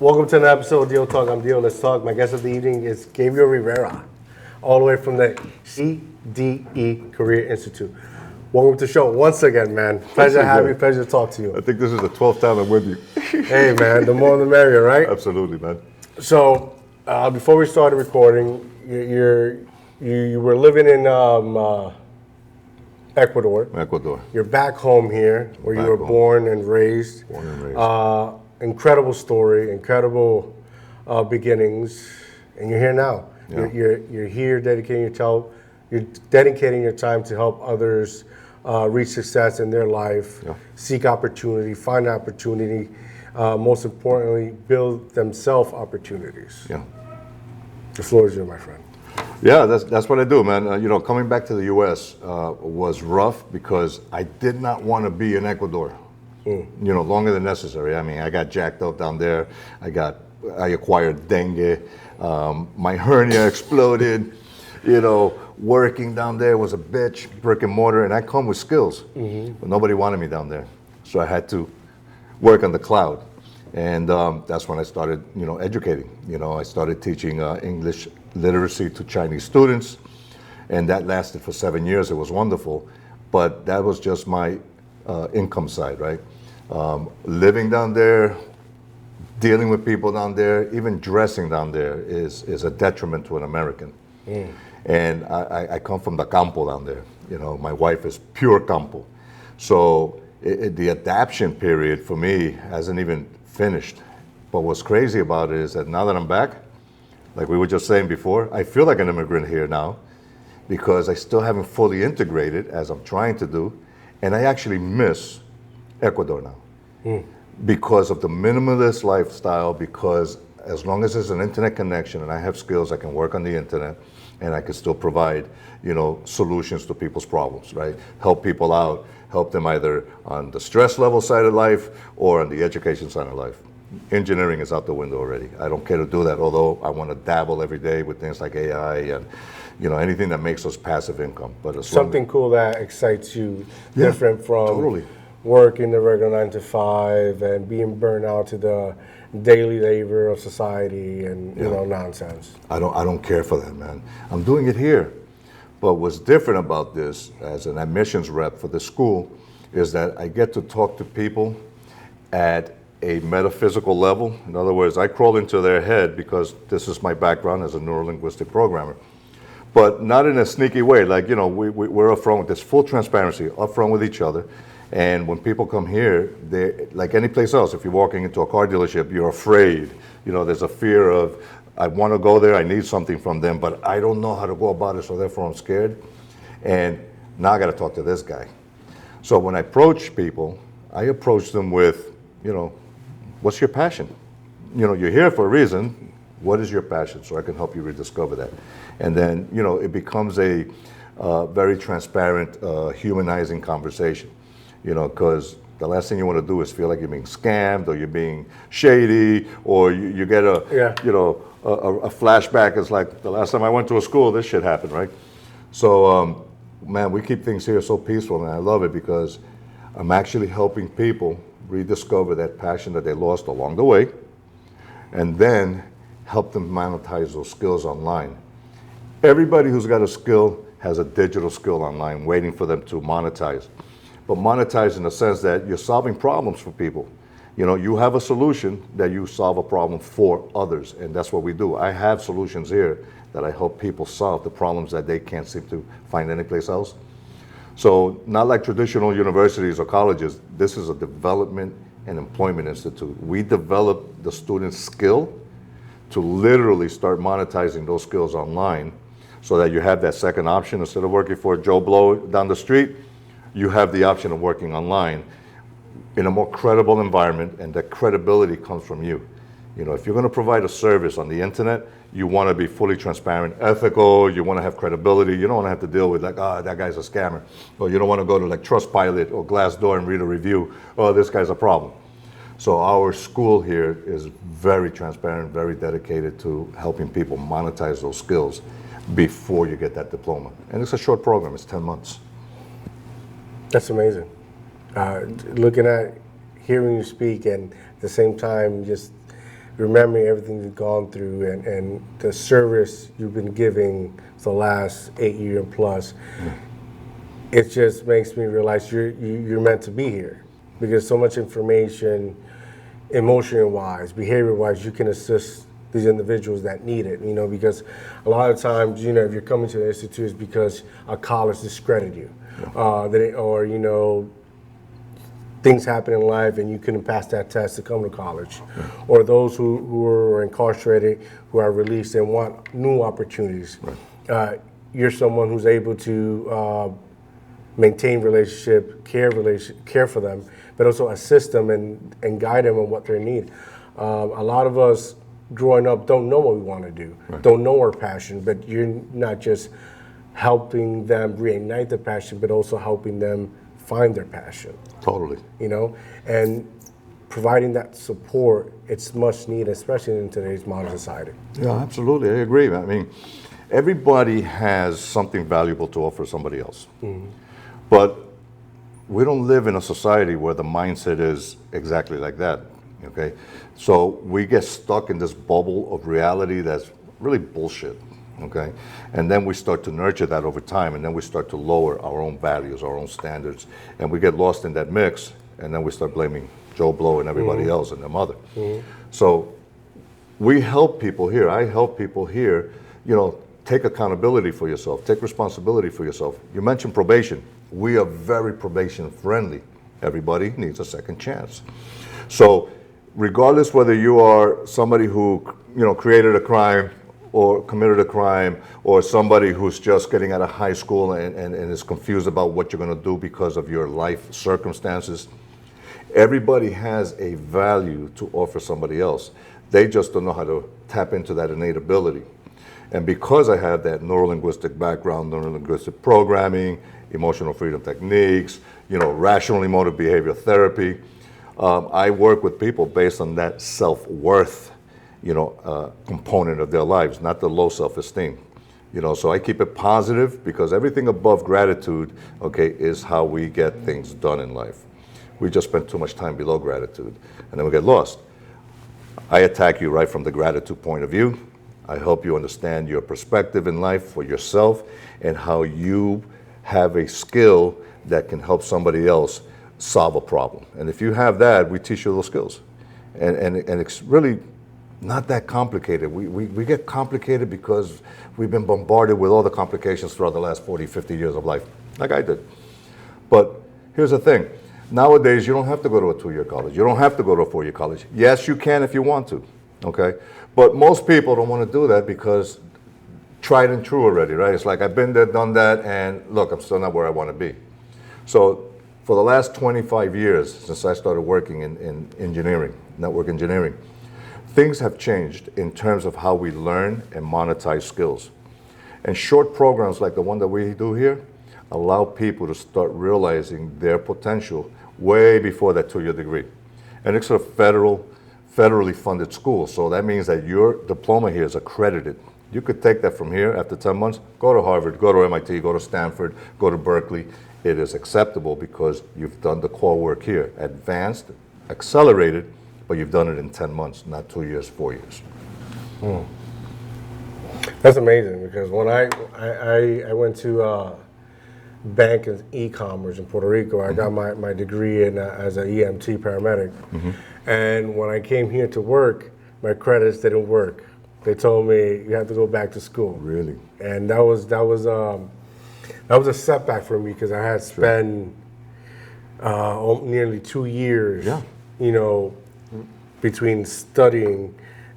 Welcome to another episode of DIOTALK. I'm Dio. Let's talk. My guest of the evening is Gabriel Rivera, all the way from the CDE Career Institute. Welcome to the show once again, man. Pleasure to have you. Pleasure to talk to you. I think this is the 12th time I'm with you. Hey, man. The more the merrier, right? Absolutely, man. So, before we started recording, you were living in Ecuador. Ecuador. You're back home here, where you were born and raised. Born and raised. Incredible story, incredible beginnings, and you're here now. Yeah. You're here you're dedicating your time to help others reach success in their life, seek opportunity, find opportunity, most importantly, build themselves opportunities. Yeah. The floor is yours, my friend. Yeah, that's what I do, man. Coming back to the U.S. Was rough because I did not want to be in Ecuador. Longer than necessary. I mean, I got jacked up down there. I acquired dengue. My hernia exploded. Working down there was a bitch, brick and mortar, and I come with skills. But nobody wanted me down there. So I had to work on the cloud. And that's when I started, educating. I started teaching English literacy to Chinese students. And that lasted for 7 years. It was wonderful. But that was just my income side, right? Living down there, dealing with people down there, even dressing down there is a detriment to an American. And I come from the campo down there. My wife is pure campo. So the adaptation period for me hasn't even finished. But what's crazy about it is that now that I'm back, like we were just saying before, I feel like an immigrant here now because I still haven't fully integrated as I'm trying to do. And I actually miss Ecuador now because of the minimalist lifestyle, because as long as there's an internet connection and I have skills, I can work on the internet and I can still provide, solutions to people's problems, right? Help people out, help them either on the stress level side of life or on the education side of life. Engineering is out the window already. I don't care to do that, although I want to dabble every day with things like AI and anything that makes us passive income. But something cool that excites you, different from totally. Working the regular 9 to 5 and being burned out to the daily labor of society and nonsense. I don't care for that, man. I'm doing it here. But what's different about this as an admissions rep for the school is that I get to talk to people at a metaphysical level. In other words, I crawl into their head because this is my background as a neurolinguistic programmer. But not in a sneaky way. Like, we're upfront with this, full transparency, upfront with each other. And when people come here, they like any place else. If you're walking into a car dealership, you're afraid. There's a fear of, I want to go there, I need something from them, but I don't know how to go about it, so therefore I'm scared. And now I got to talk to this guy. So when I approach people, I approach them with, what's your passion? You're here for a reason. What is your passion? So I can help you rediscover that. And then, it becomes a very transparent, humanizing conversation. Because the last thing you want to do is feel like you're being scammed or you're being shady or you get a flashback. It's like the last time I went to a school, this shit happened, right? So, man, we keep things here so peaceful, and I love it because I'm actually helping people rediscover that passion that they lost along the way and then help them monetize those skills online. Everybody who's got a skill has a digital skill online waiting for them to monetize. But monetize in the sense that you're solving problems for people. You have a solution that you solve a problem for others, and that's what we do. I have solutions here that I help people solve the problems that they can't seem to find anyplace else. So not like traditional universities or colleges, this is a development and employment institute. We develop the student's skill to literally start monetizing those skills online so that you have that second option. Instead of working for Joe Blow down the street, you have the option of working online in a more credible environment, and that credibility comes from you. If you're going to provide a service on the internet, you want to be fully transparent, ethical, you want to have credibility, you don't want to have to deal with like, that guy's a scammer, or you don't want to go to like Trustpilot or Glassdoor and read a review, this guy's a problem. So our school here is very transparent, very dedicated to helping people monetize those skills before you get that diploma. And it's a short program, it's 10 months. That's amazing. Looking at, hearing you speak, and at the same time, just remembering everything you've gone through and the service you've been giving for the last 8 years plus. It just makes me realize you're meant to be here, because so much information, emotion-wise, behavior-wise, you can assist these individuals that need it, because a lot of times, if you're coming to the Institute, it's because a college discredited you, or, things happen in life and you couldn't pass that test to come to college, or those who are incarcerated, who are released and want new opportunities. You're someone who's able to maintain care for them, but also assist them and guide them on what they need. A lot of us growing up don't know what we want to do, don't know our passion, but you're not just helping them reignite the passion, but also helping them find their passion. Totally. And providing that support, it's much needed, especially in today's modern society. Yeah, absolutely. I agree. I mean, everybody has something valuable to offer somebody else. But we don't live in a society where the mindset is exactly like that, okay? So we get stuck in this bubble of reality that's really bullshit, okay? And then we start to nurture that over time, and then we start to lower our own values, our own standards, and we get lost in that mix, and then we start blaming Joe Blow and everybody else and their mother. So we help people here. I help people here, take accountability for yourself, take responsibility for yourself. You mentioned probation. We are very probation friendly. Everybody needs a second chance. So regardless whether you are somebody who, created a crime or committed a crime, or somebody who's just getting out of high school and is confused about what you're going to do because of your life circumstances, everybody has a value to offer somebody else. They just don't know how to tap into that innate ability. And because I have that neurolinguistic background, neurolinguistic programming, emotional freedom techniques, rational emotive behavior therapy, I work with people based on that self-worth, component of their lives, not the low self-esteem. So I keep it positive, because everything above gratitude, is how we get things done in life. We just spend too much time below gratitude, and then we get lost. I attack you right from the gratitude point of view. I help you understand your perspective in life for yourself and how you have a skill that can help somebody else solve a problem. And if you have that, we teach you those skills. And it's really not that complicated. We get complicated because we've been bombarded with all the complications throughout the last 40, 50 years of life, like I did. But here's the thing. Nowadays, you don't have to go to a 2-year college. You don't have to go to a 4-year college. Yes, you can if you want to, okay? But most people don't want to do that because tried and true already, right? It's like, I've been there, done that, and look, I'm still not where I want to be. So for the last 25 years, since I started working in engineering, network engineering, things have changed in terms of how we learn and monetize skills. And short programs like the one that we do here allow people to start realizing their potential way before that 2-year degree. And it's a federally funded school, so that means that your diploma here is accredited. You could take that from here after 10 months, go to Harvard, go to MIT, go to Stanford, go to Berkeley. It is acceptable because you've done the core work here. Advanced, accelerated, but you've done it in 10 months, not 2 years, 4 years. That's amazing, because when I went to bank and e-commerce in Puerto Rico, I got my degree as an EMT paramedic. And when I came here to work, my credits didn't work. They told me you have to go back to school. Really? And that was a setback for me, because I had spent nearly 2 years, between studying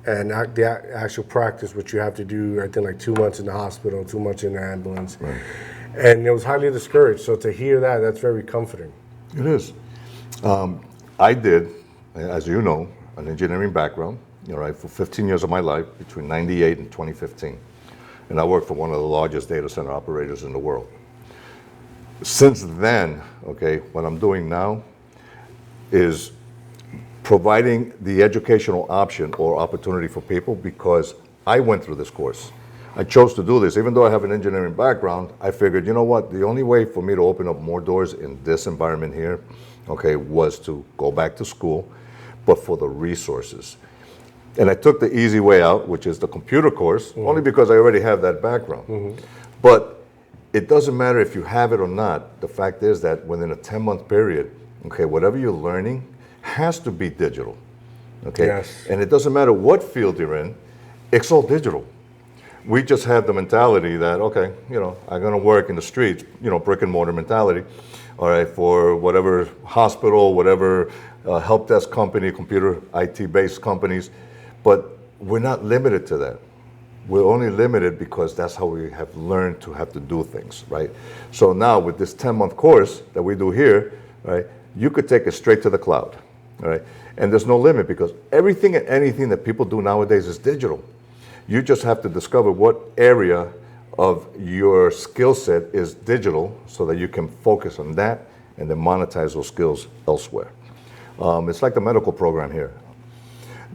and the actual practice, which you have to do, I think, like 2 months in the hospital, 2 months in the ambulance. Right. And it was highly discouraged. So to hear that, that's very comforting. It is. I did, as you know, an engineering background, for 15 years of my life, between 98 and 2015. And I worked for one of the largest data center operators in the world. Since then, what I'm doing now is providing the educational option or opportunity for people, because I went through this course. I chose to do this. Even though I have an engineering background, I figured, you know what, the only way for me to open up more doors in this environment here, was to go back to school, but for the resources. And I took the easy way out, which is the computer course, only because I already have that background. But it doesn't matter if you have it or not. The fact is that within a 10-month period, okay, whatever you're learning has to be digital. Okay? Yes. And it doesn't matter what field you're in, it's all digital. We just have the mentality that, okay, I'm going to work in the streets, brick and mortar mentality, all right, for whatever hospital, whatever help desk company, computer IT-based companies. But we're not limited to that. We're only limited because that's how we have learned to have to do things, right? So now with this 10-month course that we do here, right, you could take it straight to the cloud, all right? And there's no limit because everything and anything that people do nowadays is digital. You just have to discover what area of your skill set is digital so that you can focus on that and then monetize those skills elsewhere. It's like the medical program here.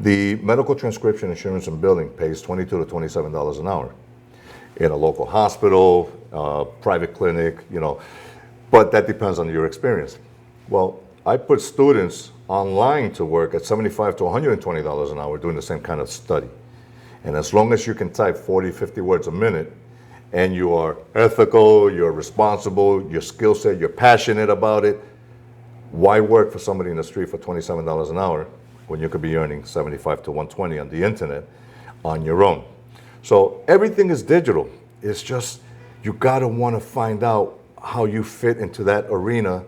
The medical transcription, insurance, and billing pays $22 to $27 an hour in a local hospital, private clinic, but that depends on your experience. Well, I put students online to work at $75 to $120 an hour doing the same kind of study. And as long as you can type 40, 50 words a minute, and you are ethical, you're responsible, your skill set, you're passionate about it, why work for somebody in the street for $27 an hour when you could be earning $75 to $120 on the internet on your own? So everything is digital. It's just, you gotta wanna find out how you fit into that arena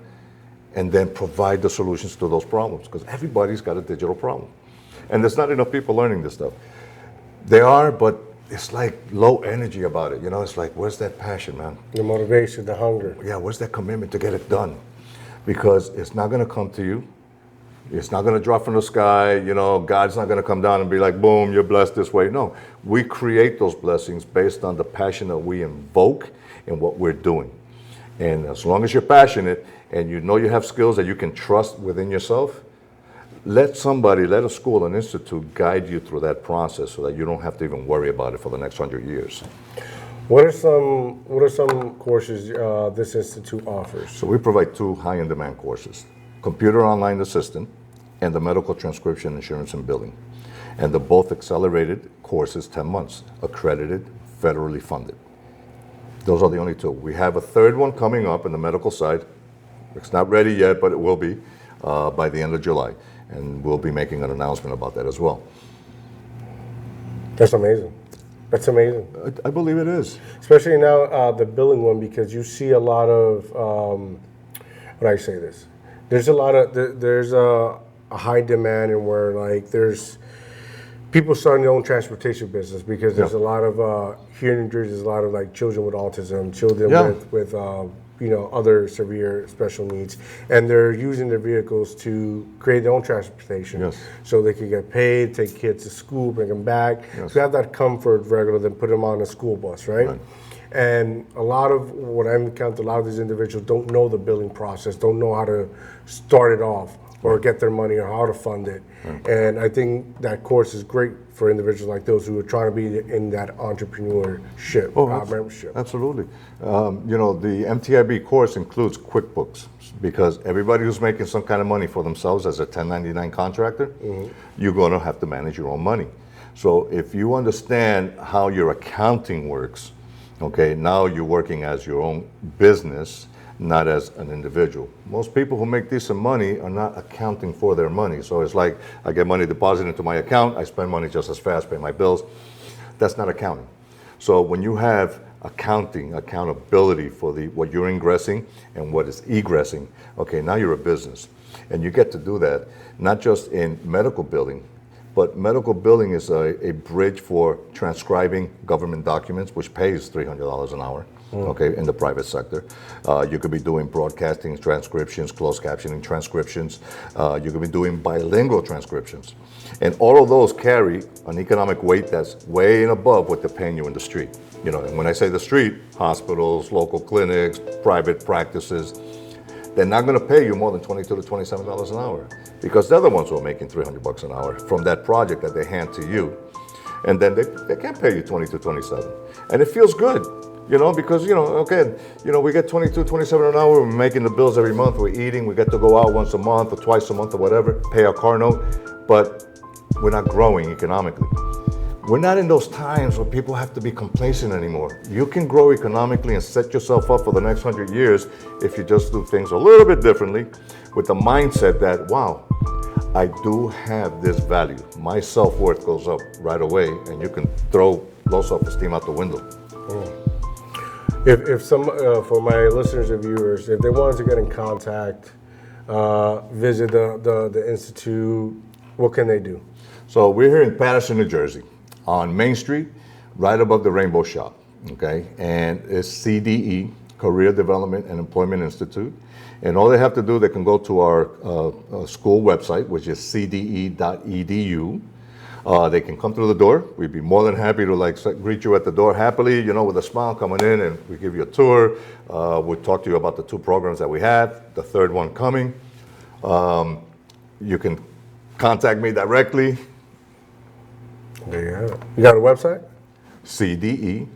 and then provide the solutions to those problems, because everybody's got a digital problem. And there's not enough people learning this stuff. They are, but it's like low energy about it. It's like, where's that passion, man? The motivation, the hunger. Yeah, where's that commitment to get it done? Because it's not gonna come to you. It's not gonna drop from the sky. God's not gonna come down and be like, boom, you're blessed this way. No, we create those blessings based on the passion that we invoke in what we're doing. And as long as you're passionate and you know you have skills that you can trust within yourself, let a school, an institute guide you through that process so that you don't have to even worry about it for the next 100 years. What are some courses this institute offers? So we provide two high-end demand courses: Computer Online Assistant and the Medical Transcription, Insurance, and Billing. And they're both accelerated courses, 10 months, accredited, federally funded. Those are the only two. We have a third one coming up in the medical side. It's not ready yet, but it will be by the end of July. And we'll be making an announcement about that as well. That's amazing. That's amazing. I believe it is. Especially now, the billing one, because you see a lot of, how do I say this? There's a high demand, and where like there's people starting their own transportation business because there's a lot of, here in New Jersey, there's a lot of like children with autism, children with other severe special needs, and they're using their vehicles to create their own transportation, so they can get paid, take kids to school, bring them back, to have that comfort rather than put them on a school bus, right? And a lot of what I've encountered, a lot of these individuals don't know the billing process, don't know how to start it off or get their money or how to fund it. And I think that course is great for individuals like those who are trying to be in that entrepreneurship membership. Absolutely. The MTIB course includes QuickBooks, because everybody who's making some kind of money for themselves as a 1099 contractor, you're going to have to manage your own money. So if you understand how your accounting works, okay, now you're working as your own business, not as an individual. Most people who make decent money are not accounting for their money. So it's like, I get money deposited into my account, I spend money just as fast, pay my bills. That's not accounting. So when you have accountability for what you're ingressing and what is egressing, okay, now you're a business. And you get to do that, not just in medical billing, but medical billing is a bridge for transcribing government documents, which pays $300 an hour. Okay, in the private sector. You could be doing broadcasting transcriptions, closed captioning transcriptions. You could be doing bilingual transcriptions. And all of those carry an economic weight that's way and above what they're paying you in the street. And when I say the street, hospitals, local clinics, private practices, they're not going to pay you more than $22 to $27 an hour, because they're the ones who are making $300 an hour from that project that they hand to you. And then they can't pay you $20 to $27. And it feels good. Because, we get $22, $27 an hour, we're making the bills every month, we're eating, we get to go out once a month or twice a month or whatever, pay our car note. But we're not growing economically. We're not in those times where people have to be complacent anymore. You can grow economically and set yourself up for the next 100 years if you just do things a little bit differently with the mindset that, wow, I do have this value. My self-worth goes up right away, and you can throw low self-esteem out the window. If some, for my listeners and viewers, if they wanted to get in contact, visit the Institute, what can they do? So we're here in Patterson, New Jersey, on Main Street, right above the Rainbow Shop, okay? And it's CDE, Career Development and Employment Institute. And all they have to do, they can go to our school website, which is cde.edu. They can come through the door. We'd be more than happy to greet you at the door happily, with a smile coming in, and we give you a tour. We'll talk to you about the 2 programs that we have, the 3rd one coming. You can contact me directly. There you have it. You got a website? cde.edu.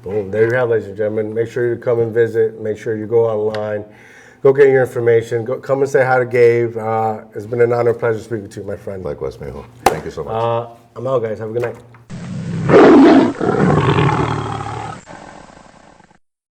Boom. There you have it, ladies and gentlemen. Make sure you come and visit. Make sure you go online. Go get your information. Come and say hi to Gabe. It's been an honor and pleasure speaking to you, my friend. Likewise, Mijo. Thank you so much. I'm out, guys. Have a good night.